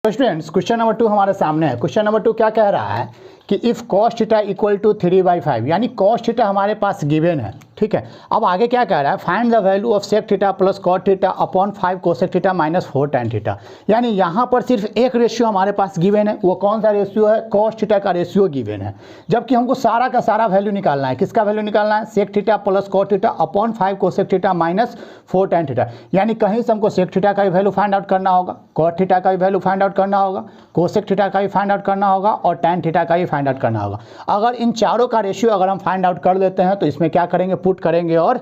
तो students question number 2 हमारे सामने है। क्वेश्चन नंबर 2 क्या कह रहा है कि if cos theta equal to 3/5, यानी कॉस थीटा हमारे पास गिवन है। ठीक है, अब आगे क्या कह रहा है, find the value of sec theta plus cot theta upon 5 cosec theta minus 4 tan theta. यानी यहाँ पर सिर्फ एक रेशियो हमारे पास गिवन है। वो कौन सा रेशियो है? कॉस थीटा का रेशियो गिवन है, जबकि हमको सारा का सारा वैल्यू निकालना है। किसका वैल्यू निकालना है? Sec theta plus cot theta upon 5 cosec theta minus 4 tan theta. यानी कहीं से हमको सेक थीटा का भी वैल्यू फाइंड आउट करना होगा, कॉट थीटा का भी वैल्यू फाइंड आउट करना होगा, कोसेक थीटा का भी फाइंड आउट करना होगा और टैन थीटा का भी फाइंड आउट करना होगा। अगर इन चारों का रेशियो अगर हम फाइंड आउट कर लेते हैं तो इसमें क्या करेंगे, पुट करेंगे और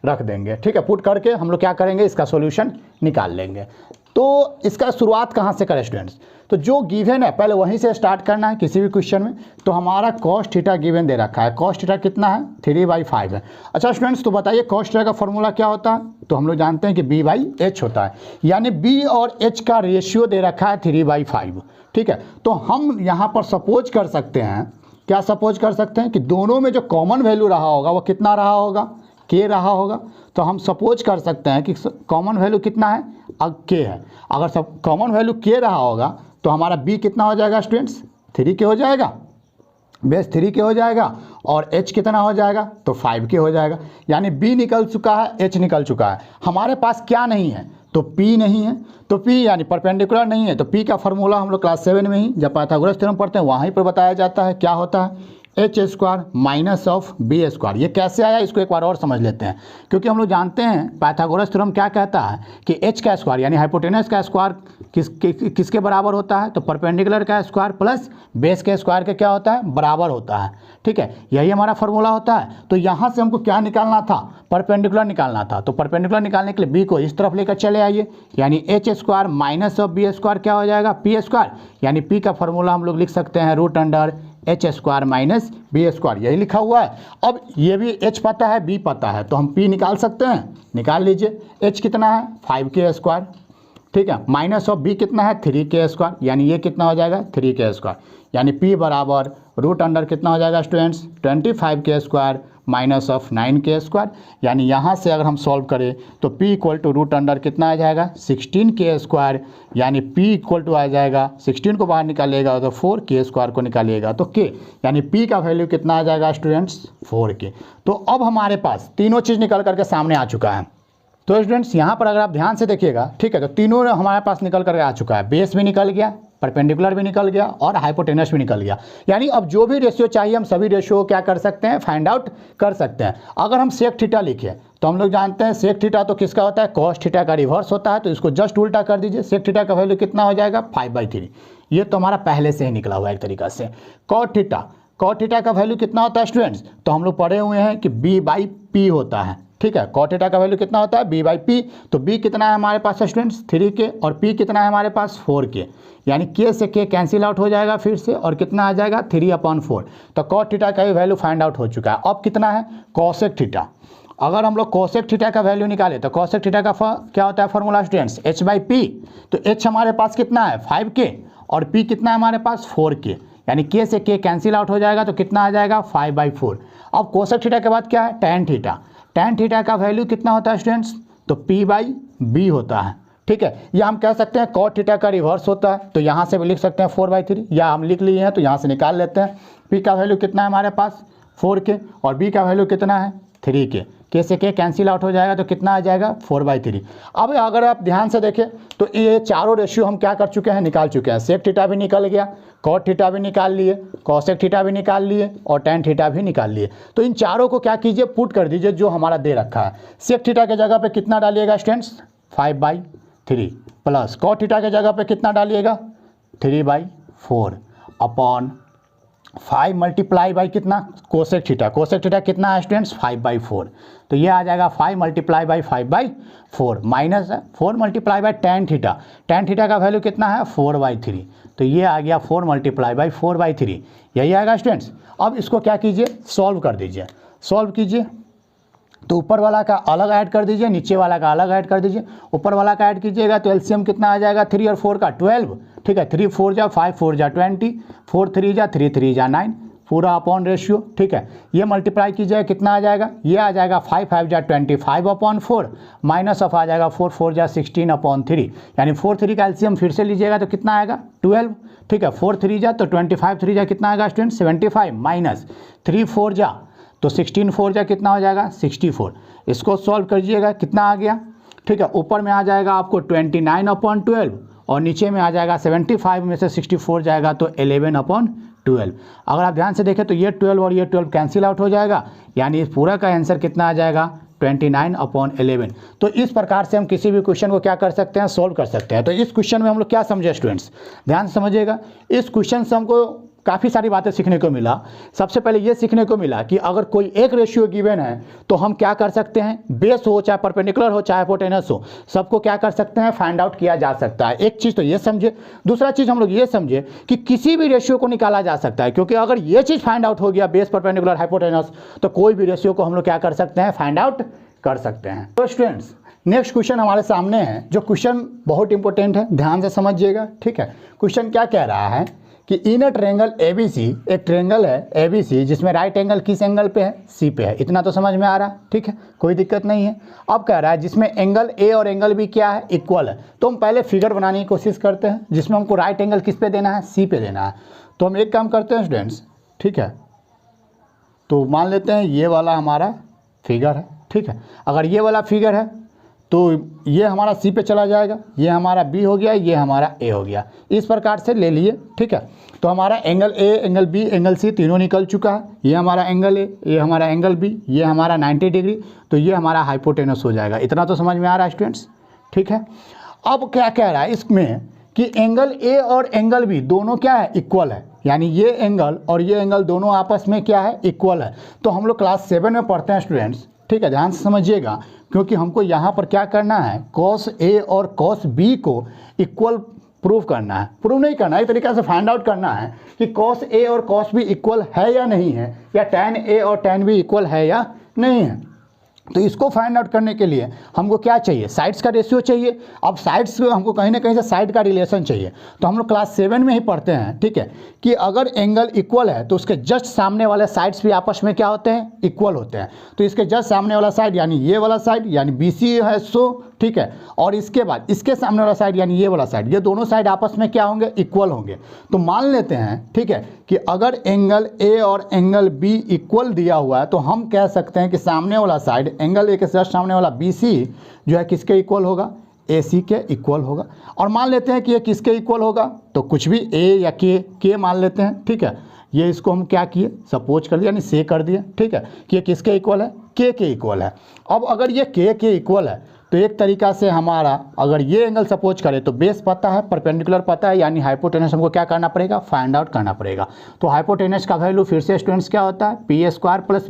रख देंगे। ठीक है, पुट करके हम लोग क्या करेंगे, इसका सॉल्यूशन निकाल लेंगे। तो इसका शुरुआत कहाँ से करें स्टूडेंट्स? तो जो गिवन है पहले वहीं से स्टार्ट करना है किसी भी क्वेश्चन में। तो हमारा कॉस थीटा गिवन दे रखा है, कॉस थीटा कितना है? 3/5 है। अच्छा स्टूडेंट्स, तो बताइए कॉस थीटा का फॉर्मूला क्या होता है? तो हम लोग जानते हैं कि B/H होता है, यानी B और H का रेशियो दे रखा है 3/5। ठीक है, तो हम यहाँ पर सपोज कर सकते हैं, क्या सपोज कर सकते हैं कि दोनों में जो कॉमन वैल्यू रहा होगा वो कितना रहा होगा? K रहा होगा। तो हम सपोज कर सकते हैं कि कॉमन वैल्यू कितना है? K है। अगर सब कॉमन वैल्यू K रहा होगा तो हमारा B कितना हो जाएगा स्टूडेंट्स? 3K हो जाएगा, बेस 3K हो जाएगा। और H कितना हो जाएगा? तो 5K हो जाएगा। यानी B निकल चुका है, H निकल चुका है। हमारे पास क्या नहीं है? तो P नहीं है। तो P यानी परपेंडिकुलर नहीं है। तो P का फॉर्मूला हम लोग क्लास 7 में ही जब पाइथागोरस थ्योरम पढ़ते हैं वहीं पर बताया जाता है। क्या होता है? H² minus of B²। ये कैसे आया इसको एक बार और समझ लेते हैं, क्योंकि हम लोग जानते हैं पाइथागोरस थ्योरम क्या कहता है कि H का स्क्वायर यानी हाइपोटेनस का स्क्वायर किसके बराबर होता है? तो परपेंडिकुलर का स्क्वायर प्लस बेस के स्क्वायर के क्या होता है? बराबर होता है। ठीक है, यही हमारा फॉर्मूला होता है। तो यहाँ से हमको क्या निकालना था? परपेंडिकुलर निकालना था। तो परपेंडिकुलर निकालने के लिए B को इस तरफ लेकर चले आइए, यानी H² माइनस ऑफ B² क्या हो जाएगा? P²। यानी P का फॉर्मूला हम लोग लिख सकते हैं √H² माइनस B², यही लिखा हुआ है। अब ये भी H पता है, B पता है, तो हम P निकाल सकते हैं। निकाल लीजिए। H कितना है? 5K²। ठीक है, माइनस ऑफ B कितना है? 3K²। यानी ये कितना हो जाएगा? 3K²। यानी P बराबर √ कितना हो जाएगा students? 25K² minus of 9K²। यानी यहाँ से अगर हम सॉल्व करें तो P इक्वल टू √ कितना आ जाएगा? 16K²। यानी P इक्वल टू आ जाएगा, 16 को बाहर निकालिएगा तो 4K² को निकालिएगा तो K, यानी P का वैल्यू कितना आ जाएगा स्टूडेंट्स? 4K। तो अब हमारे पास तीनों चीज़ निकल करके सामने आ चुका है। तो स्टूडेंट्स यहाँ पर अगर आप ध्यान से देखिएगा, ठीक है, तो तीनों हमारे पास निकल करके आ चुका है। बेस भी निकल गया, परपेंडिकुलर भी निकल गया और हाइपोटेनस भी निकल गया। यानी अब जो भी रेशियो चाहिए हम सभी रेशियो क्या कर सकते हैं? फाइंड आउट कर सकते हैं। अगर हम सेक थीटा लिखें तो हम लोग जानते हैं सेक थीटा तो किसका होता है? कॉस थीटा का रिवर्स होता है। तो इसको जस्ट उल्टा कर दीजिए, सेक थीटा का वैल्यू कितना हो जाएगा? 5/3। ये तो हमारा पहले से ही निकला हुआ है एक तरीका से। कॉट थीटा का वैल्यू कितना होता है स्टूडेंट्स? तो हम लोग पढ़े हुए हैं कि B/P होता है। ठीक है, कॉट थीटा का वैल्यू कितना होता है? B/P। तो B कितना है हमारे पास स्टूडेंट्स? 3K। और P कितना है हमारे पास? 4K। यानी K से K कैंसिल आउट हो जाएगा फिर से, और कितना आ जाएगा? 3/4। तो कॉट थीटा का भी वैल्यू फाइंड आउट हो चुका है। अब कितना है? Cosec theta. अगर हम लोग कोसेक थीटा का वैल्यू निकालें तो कोसेक थीटा का क्या होता है फॉर्मूला स्टूडेंट्स? H/P। तो H हमारे पास कितना है? 5K। और P कितना है हमारे पास? 4K। यानी K से K कैंसिल आउट हो जाएगा तो कितना आ जाएगा? 5/4। अब कोसेक थीटा के बाद क्या है? Tan theta. टैन थीटा का वैल्यू कितना होता है स्टूडेंट्स? तो P/B होता है। ठीक है, या हम कह सकते हैं कॉट थीटा का रिवर्स होता है। तो यहाँ से भी लिख सकते हैं 4/3, या हम लिख लिए हैं तो यहाँ से निकाल लेते हैं। P का वैल्यू कितना है हमारे पास? 4K। और B का वैल्यू कितना है? 3K। K से K कैंसिल आउट हो जाएगा तो कितना आ जाएगा? 4/3। अब अगर आप ध्यान से देखें तो ये चारों रेशियो हम क्या कर चुके हैं? निकाल चुके हैं। सेक थीटा भी निकल गया, कॉट थीटा भी निकाल लिए, कोसेक थीटा भी निकाल लिए और टैन थीटा भी निकाल लिए। तो इन चारों को क्या कीजिए? पुट कर दीजिए जो हमारा दे रखा है। सेक थीटा के जगह पे कितना डालिएगा स्टूडेंट्स? 5/3 प्लस कॉट थीटा के जगह पे कितना डालिएगा? 3/4 अपॉन 5 मल्टीप्लाई बाई कितना? Cosec theta. कोसेक थीटा कितना है स्टूडेंट्स? 5/4। तो ये आ जाएगा 5 multiply by 5/4 minus 4 multiply by tan theta. Tan theta का वैल्यू कितना है? 4/3। तो ये आ गया 4 मल्टीप्लाई बाई 4/3, यही आएगा स्टूडेंट्स। अब इसको क्या कीजिए? सॉल्व कर दीजिए। सॉल्व कीजिए तो ऊपर वाला का अलग ऐड कर दीजिए, नीचे वाला का अलग ऐड कर दीजिए। ऊपर वाला का ऐड कीजिएगा तो एलसीएम कितना आ जाएगा? 3 और 4 का 12। ठीक है, 3 4 जा 5 4 जा 20, 4 3 जा 3 3 जा 9, पूरा अपॉन रेशियो, ठीक है। ये मल्टीप्लाई कीजिएगा कितना आ जाएगा, ये आ जाएगा 5 5 जा 25/4 माइनस ऑफ आ जाएगा 4 4 जा 16/3, यानी 4 3 का एलसीएम फिर से लीजिएगा तो कितना आएगा 12, ठीक है। 4 3 जा तो 25 3 जा कितना आएगा स्टूडेंट 75 माइनस 3 4 जा तो 16 4 जा कितना हो जाएगा 64। इसको सॉल्व करिएगा कितना आ गया, ठीक है। ऊपर में आ जाएगा आपको 29/12 और नीचे में आ जाएगा 75 में से 64 जाएगा तो 11/12। अगर आप ध्यान से देखें तो ये 12 और ये 12 कैंसिल आउट हो जाएगा, यानी इस पूरा का आंसर कितना आ जाएगा 29/11। तो इस प्रकार से हम किसी भी क्वेश्चन को क्या कर सकते हैं, सॉल्व कर सकते हैं। तो इस क्वेश्चन में हम लोग क्या समझे स्टूडेंट्स, ध्यान से समझिएगा। इस क्वेश्चन से हमको काफ़ी सारी बातें सीखने को मिला। सबसे पहले ये सीखने को मिला कि अगर कोई एक रेशियो गिवन है तो हम क्या कर सकते हैं, बेस हो चाहे परपेंडिकुलर हो चाहे हाइपोटेनस हो, सबको क्या कर सकते हैं, फाइंड आउट किया जा सकता है। एक चीज़ तो ये समझे। दूसरा चीज़ हम लोग ये समझे कि किसी भी रेशियो को निकाला जा सकता है, क्योंकि अगर ये चीज़ फाइंड आउट हो गया बेस परपेंडिकुलर हाइपोटेनस तो कोई भी रेशियो को हम लोग क्या कर सकते हैं, फाइंड आउट कर सकते हैं। तो स्टूडेंट्स नेक्स्ट क्वेश्चन हमारे सामने है, जो क्वेश्चन बहुत इंपॉर्टेंट है, ध्यान से समझिएगा, ठीक है। क्वेश्चन क्या कह रहा है कि इन अ ट्रायंगल ABC, एक ट्रायंगल है ABC जिसमें राइट एंगल किस एंगल पे है, C पे है। इतना तो समझ में आ रहा है, ठीक है, कोई दिक्कत नहीं है। अब कह रहा है जिसमें एंगल A और एंगल B क्या है, इक्वल है। तो हम पहले फिगर बनाने की कोशिश करते हैं जिसमें हमको राइट एंगल किस पे देना है, C पे देना है। तो हम एक काम करते हैं स्टूडेंट्स, ठीक है। तो मान लेते हैं ये वाला हमारा फिगर है, ठीक है। अगर ये वाला फिगर है तो ये हमारा C पे चला जाएगा, ये हमारा B हो गया, ये हमारा A हो गया। इस प्रकार से ले लिए, ठीक है। तो हमारा angle A, angle B, angle C तीनों निकल चुका है। ये हमारा एंगल A, ये हमारा एंगल B, ये हमारा 90 डिग्री, तो ये हमारा हाइपोटेनस हो जाएगा। इतना तो समझ में आ रहा है स्टूडेंट्स, ठीक है। अब क्या कह रहा है इसमें कि एंगल A और एंगल B दोनों क्या है, इक्वल है, यानी ये एंगल और ये एंगल दोनों आपस में क्या है, इक्वल है। तो हम लोग क्लास 7 में पढ़ते हैं स्टूडेंट्स, ठीक है, ध्यान से समझिएगा, क्योंकि हमको यहाँ पर क्या करना है, cos A और cos B को इक्वल प्रूव करना है, प्रूव नहीं करना है, एक तरीके से फाइंड आउट करना है कि cos A और cos B इक्वल है या नहीं है, या tan A और tan B इक्वल है या नहीं है। तो इसको फाइंड आउट करने के लिए हमको क्या चाहिए, साइड्स का रेशियो चाहिए। अब साइड्स हमको कहीं ना कहीं से साइड का रिलेशन चाहिए। तो हम लोग क्लास 7 में ही पढ़ते हैं, ठीक है, कि अगर एंगल इक्वल है तो उसके जस्ट सामने वाले साइड्स भी आपस में क्या होते हैं, इक्वल होते हैं। तो इसके जस्ट सामने वाला साइड यानी ये वाला साइड यानी BC है, सो ठीक है, और इसके बाद इसके सामने वाला साइड यानी ये वाला साइड, ये दोनों साइड आपस में क्या होंगे, इक्वल होंगे। तो मान लेते हैं, ठीक है, कि अगर एंगल A और एंगल B इक्वल दिया हुआ है तो हम कह सकते हैं कि सामने वाला साइड एंगल A के जस्ट सामने वाला BC जो है किसके इक्वल होगा, AC के इक्वल होगा। और मान लेते हैं कि ये किसके इक्वल होगा, तो कुछ भी A या K मान लेते हैं, ठीक है। ये इसको हम क्या किए, सपोज कर दिया, यानी से कर दिया, ठीक है, कि ये किसके इक्वल है, K के इक्वल है। अब अगर ये K के इक्वल है तो एक तरीका से हमारा अगर ये एंगल सपोज करें तो बेस पता है, परपेंडिकुलर पता है, यानी हाइपोटेनस हमको क्या करना पड़ेगा, फाइंड आउट करना पड़ेगा। तो हाइपोटेनस का वैल्यू फिर से स्टूडेंट्स क्या होता है, P²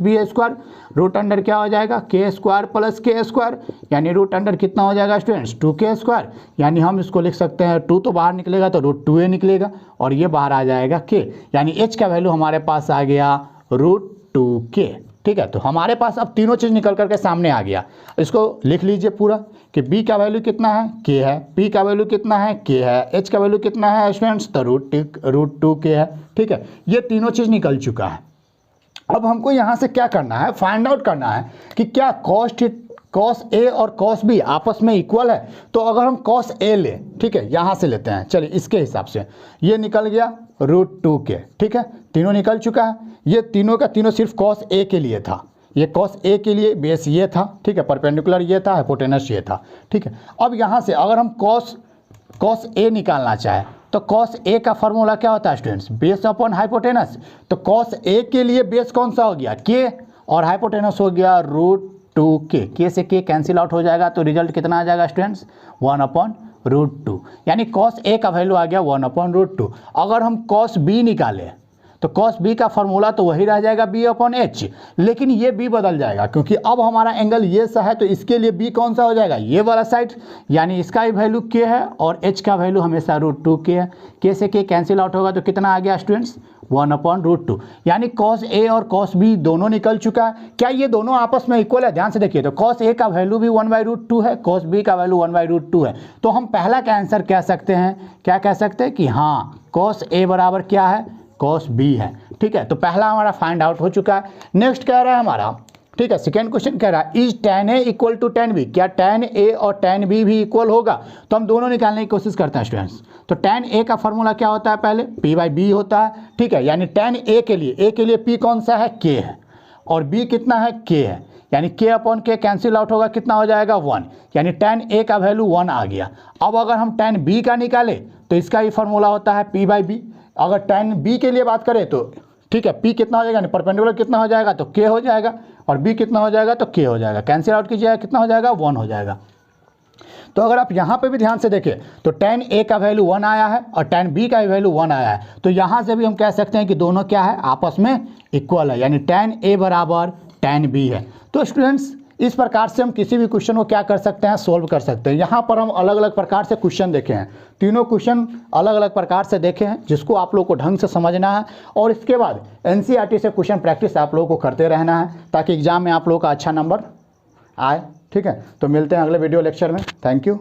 + B², रूट अंडर क्या हो जाएगा, K² + K², यानी रूट अंडर कितना हो जाएगा स्टूडेंट्स 2K², यानी हम इसको लिख सकते हैं 2 तो बाहर निकलेगा तो √2a निकलेगा और ये बाहर आ जाएगा K, यानी H का वैल्यू हमारे पास आ गया √2K, ठीक है। तो हमारे पास अब तीनों चीज़ निकल करके सामने आ गया। इसको लिख लीजिए पूरा कि B का वैल्यू कितना है, K है, P का वैल्यू कितना है, K है, H का वैल्यू कितना है स्टूडेंट्स, तो √2K है, ठीक है। ये तीनों चीज़ निकल चुका है। अब हमको यहाँ से क्या करना है, फाइंड आउट करना है कि क्या cos A और cos B आपस में इक्वल है। तो अगर हम cos A ले, ठीक है, यहाँ से लेते हैं, चलिए इसके हिसाब से ये निकल गया √2K, ठीक है, तीनों निकल चुका है। ये तीनों का तीनों सिर्फ cos A के लिए था, ये cos A के लिए बेस ये था, ठीक है, परपेंडिकुलर ये था, हाइपोटेनस ये था, ठीक है। अब यहाँ से अगर हम cos A निकालना चाहें तो cos A का फॉर्मूला क्या होता है स्टूडेंट्स, बेस अपॉन हाइपोटेनस। तो cos A के लिए बेस कौन सा हो गया, K, और हाइपोटेनस हो गया √2K। K से K कैंसिल आउट हो जाएगा तो रिजल्ट कितना आ जाएगा स्टूडेंट्स, 1/√2, यानी cos A का वैल्यू आ गया 1/√2। अगर हम cos B निकालें तो cos B का फॉर्मूला तो वही रह जाएगा B/H, लेकिन ये B बदल जाएगा क्योंकि अब हमारा एंगल ये सा है, तो इसके लिए B कौन सा हो जाएगा, ये वाला साइड, यानी इसका ही वैल्यू K है और H का वैल्यू हमेशा √2K है। K से K कैंसिल आउट होगा तो कितना आ गया स्टूडेंट्स, 1/√2, यानी cos A और cos B दोनों निकल चुका है। क्या ये दोनों आपस में इक्वल है, ध्यान से देखिए। तो cos A का वैल्यू भी 1/√2 है, cos B का वैल्यू 1/√2 है। तो हम पहला का आंसर कह सकते हैं, क्या कह सकते हैं कि हाँ cos A बराबर क्या है, cos B है, ठीक है, तो पहला हमारा फाइंड आउट हो चुका है। नेक्स्ट कह रहा है हमारा, ठीक है, सेकेंड क्वेश्चन कह रहा है is tan A equal to tan B, क्या tan A और tan B भी इक्वल होगा? तो हम दोनों निकालने की कोशिश करते हैं स्टूडेंट्स। तो tan A का फॉर्मूला क्या होता है? पहले P/B होता है, ठीक है, यानी tan A के लिए P कौन सा है? K है, और B कितना है? K है, यानी K upon K cancel out होगा, कितना हो जाएगा? 1, यानी tan A का वैल्यू 1 आ गया। अब अगर हम tan B का निकालें तो इसका ही फॉर्मूला होता है P/B। अगर tan B के लिए बात करें तो ठीक है, P कितना हो जाएगा, परपेंडिकुलर कितना हो जाएगा? तो K हो जाएगा, और B कितना हो जाएगा? तो K हो जाएगा, कैंसिल आउट कीजिएगा, कितना हो जाएगा? 1 हो जाएगा। तो अगर आप यहाँ पे भी ध्यान से देखें तो tan A का वैल्यू 1 आया है और tan B का वैल्यू 1 आया है, तो यहाँ से भी हम कह सकते हैं कि दोनों क्या है? आपस में इक्वल है, यानी tan A बराबर tan B है। तो स्टूडेंट्स इस प्रकार से हम किसी भी क्वेश्चन को क्या कर सकते हैं? सोल्व कर सकते हैं। यहाँ पर हम अलग अलग प्रकार से क्वेश्चन देखे हैं, तीनों क्वेश्चन अलग अलग प्रकार से देखे हैं, जिसको आप लोग को ढंग से समझना है, और इसके बाद NCERT से क्वेश्चन प्रैक्टिस आप लोगों को करते रहना है, ताकि एग्जाम में आप लोगों का अच्छा नंबर आए। ठीक है, तो मिलते हैं अगले वीडियो लेक्चर में। Thank you.